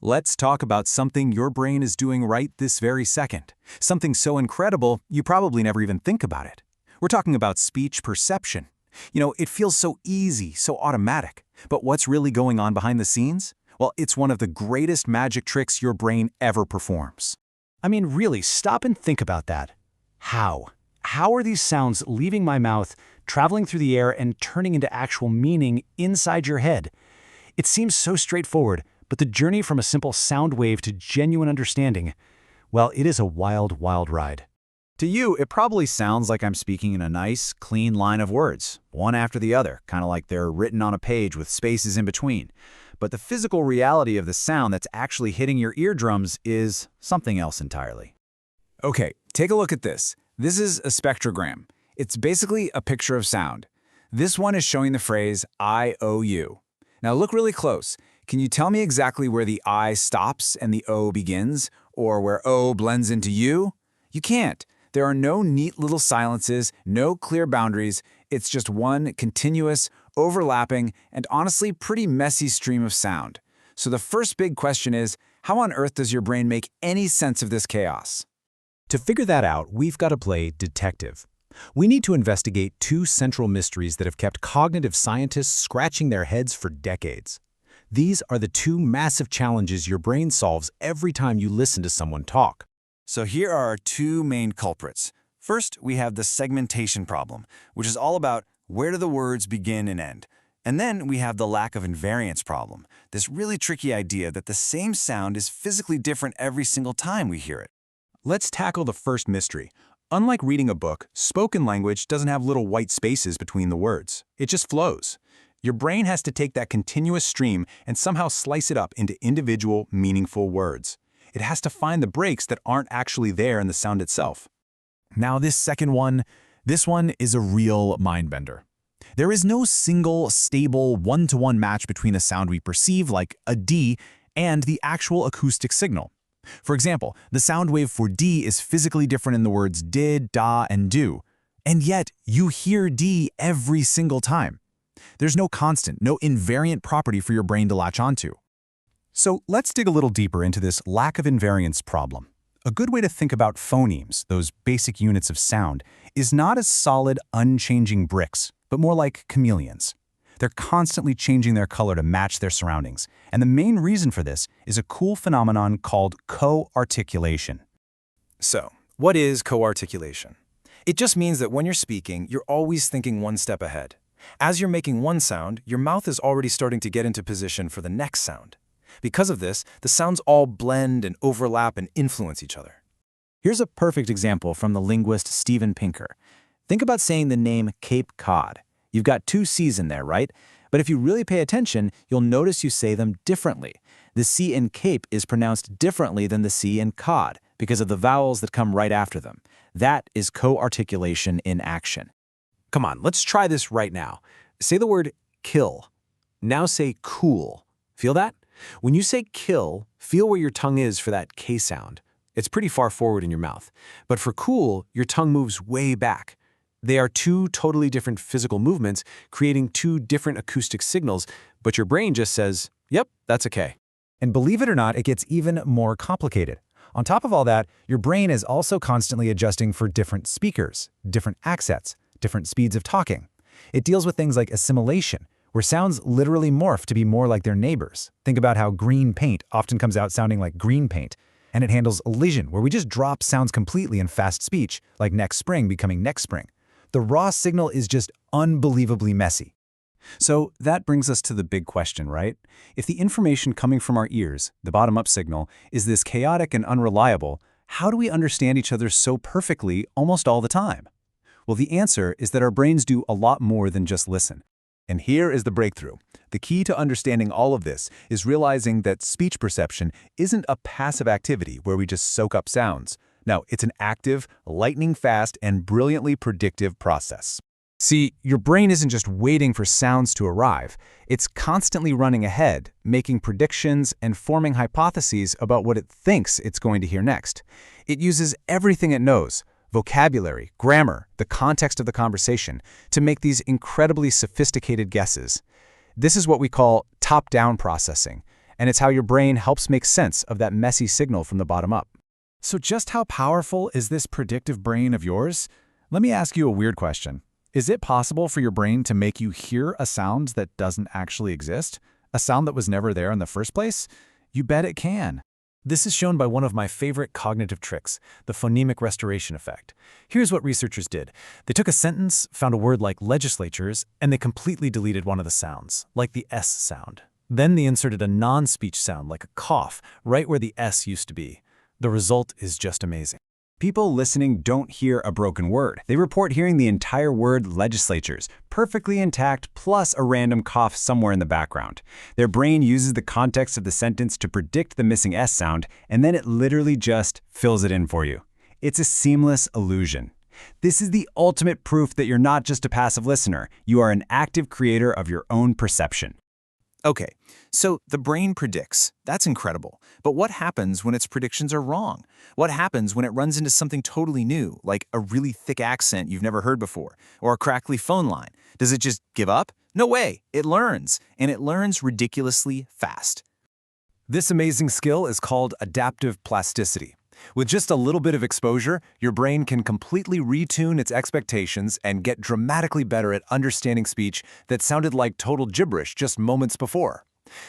Let's talk about something your brain is doing right this very second. Something so incredible, you probably never even think about it. We're talking about speech perception. It feels so easy, so automatic. But what's really going on behind the scenes? Well, it's one of the greatest magic tricks your brain ever performs. I mean, really, stop and think about that. How? How are these sounds leaving my mouth, traveling through the air, and turning into actual meaning inside your head? It seems so straightforward, but the journey from a simple sound wave to genuine understanding, well, it is a wild, wild ride. To you, it probably sounds like I'm speaking in a nice, clean line of words, one after the other, kind of like they're written on a page with spaces in between. But the physical reality of the sound that's actually hitting your eardrums is something else entirely. Okay, take a look at this. This is a spectrogram. It's basically a picture of sound. This one is showing the phrase I-O-U. Now look really close. Can you tell me exactly where the I stops and the O begins, or where O blends into U? You can't. There are no neat little silences, no clear boundaries. It's just one continuous, overlapping, and honestly pretty messy stream of sound. So the first big question is, how on earth does your brain make any sense of this chaos? To figure that out, we've got to play detective. We need to investigate two central mysteries that have kept cognitive scientists scratching their heads for decades. These are the two massive challenges your brain solves every time you listen to someone talk. So here are our two main culprits. First, we have the segmentation problem, which is all about where do the words begin and end. And then we have the lack of invariance problem, this really tricky idea that the same sound is physically different every single time we hear it. Let's tackle the first mystery. Unlike reading a book, spoken language doesn't have little white spaces between the words. It just flows. Your brain has to take that continuous stream and somehow slice it up into individual, meaningful words. It has to find the breaks that aren't actually there in the sound itself. Now this second one, this one is a real mind-bender. There is no single, stable, one-to-one match between a sound we perceive, like a D, and the actual acoustic signal. For example, the sound wave for D is physically different in the words did, da, and do. And yet, you hear D every single time. There's no constant, no invariant property for your brain to latch onto. So let's dig a little deeper into this lack of invariance problem. A good way to think about phonemes, those basic units of sound, is not as solid, unchanging bricks, but more like chameleons. They're constantly changing their color to match their surroundings, and the main reason for this is a cool phenomenon called co-articulation. So, what is co-articulation? It just means that when you're speaking, you're always thinking one step ahead. As you're making one sound, your mouth is already starting to get into position for the next sound. Because of this, the sounds all blend and overlap and influence each other. Here's a perfect example from the linguist Steven Pinker. Think about saying the name Cape Cod. You've got two C's in there, right? But if you really pay attention, you'll notice you say them differently. The C in Cape is pronounced differently than the C in Cod because of the vowels that come right after them. That is co-articulation in action. Come on, let's try this right now. Say the word kill. Now say cool. Feel that? When you say kill, feel where your tongue is for that K sound. It's pretty far forward in your mouth. But for cool, your tongue moves way back. They are two totally different physical movements, creating two different acoustic signals, but your brain just says, yep, that's okay. And believe it or not, it gets even more complicated. On top of all that, your brain is also constantly adjusting for different speakers, different accents, different speeds of talking. It deals with things like assimilation, where sounds literally morph to be more like their neighbors. Think about how green paint often comes out sounding like green paint. And it handles elision, where we just drop sounds completely in fast speech, like next spring becoming next spring. The raw signal is just unbelievably messy. So that brings us to the big question, right? If the information coming from our ears, the bottom-up signal, is this chaotic and unreliable, how do we understand each other so perfectly almost all the time? Well, the answer is that our brains do a lot more than just listen. And here is the breakthrough. The key to understanding all of this is realizing that speech perception isn't a passive activity where we just soak up sounds. No, it's an active, lightning-fast, and brilliantly predictive process. See, your brain isn't just waiting for sounds to arrive. It's constantly running ahead, making predictions and forming hypotheses about what it thinks it's going to hear next. It uses everything it knows, vocabulary, grammar, the context of the conversation, to make these incredibly sophisticated guesses. This is what we call top-down processing, And it's how your brain helps make sense of that messy signal from the bottom up. So just how powerful is this predictive brain of yours? Let me ask you a weird question. Is it possible for your brain to make you hear a sound that doesn't actually exist? A sound that was never there in the first place? You bet it can. This is shown by one of my favorite cognitive tricks, the phonemic restoration effect. Here's what researchers did. They took a sentence, found a word like legislatures, and they completely deleted one of the sounds, like the S sound. Then they inserted a non-speech sound, like a cough, right where the S used to be. The result is just amazing. People listening don't hear a broken word. They report hearing the entire word legislatures, perfectly intact, plus a random cough somewhere in the background. Their brain uses the context of the sentence to predict the missing S sound, and then it literally just fills it in for you. It's a seamless illusion. This is the ultimate proof that you're not just a passive listener. You are an active creator of your own perception. Okay, so the brain predicts. That's incredible. But what happens when its predictions are wrong? What happens when it runs into something totally new, like a really thick accent you've never heard before, or a crackly phone line? Does it just give up? No way. It learns, and it learns ridiculously fast. This amazing skill is called adaptive plasticity. With just a little bit of exposure, your brain can completely retune its expectations and get dramatically better at understanding speech that sounded like total gibberish just moments before.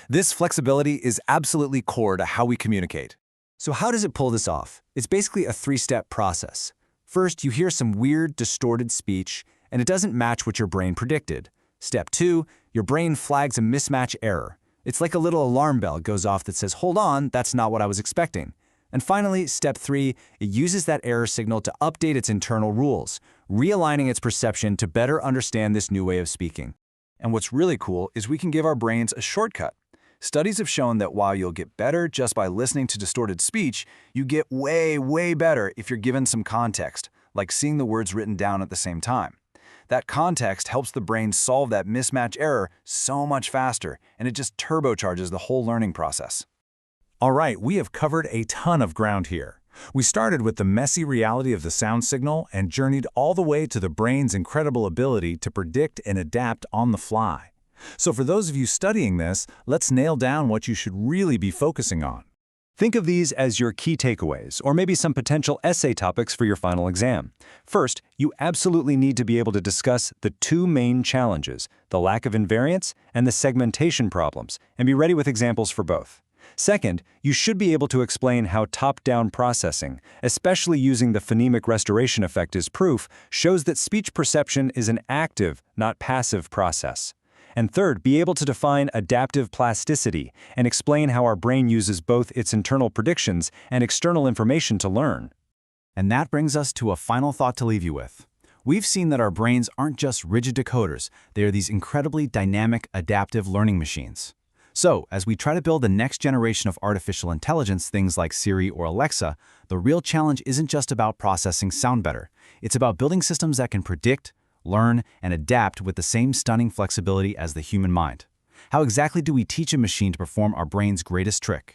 This flexibility is absolutely core to how we communicate. So how does it pull this off? It's basically a three-step process. First, you hear some weird, distorted speech, and it doesn't match what your brain predicted. Step 2, your brain flags a mismatch error. It's like a little alarm bell goes off that says, "Hold on, that's not what I was expecting." And finally, step 3, it uses that error signal to update its internal rules, realigning its perception to better understand this new way of speaking. And what's really cool is we can give our brains a shortcut. Studies have shown that while you'll get better just by listening to distorted speech, you get way better if you're given some context, like seeing the words written down at the same time. That context helps the brain solve that mismatch error so much faster, and it just turbocharges the whole learning process. All right, we have covered a ton of ground here. We started with the messy reality of the sound signal and journeyed all the way to the brain's incredible ability to predict and adapt on the fly. So for those of you studying this, let's nail down what you should really be focusing on. Think of these as your key takeaways, or maybe some potential essay topics for your final exam. First, you absolutely need to be able to discuss the two main challenges, the lack of invariance and the segmentation problems, and be ready with examples for both. Second, you should be able to explain how top-down processing, especially using the phonemic restoration effect as proof, shows that speech perception is an active, not passive process. And third, be able to define adaptive plasticity and explain how our brain uses both its internal predictions and external information to learn. And that brings us to a final thought to leave you with. We've seen that our brains aren't just rigid decoders, they are these incredibly dynamic, adaptive learning machines. So, as we try to build the next generation of artificial intelligence, things like Siri or Alexa, the real challenge isn't just about processing sound better. It's about building systems that can predict, learn, and adapt with the same stunning flexibility as the human mind. How exactly do we teach a machine to perform our brain's greatest trick?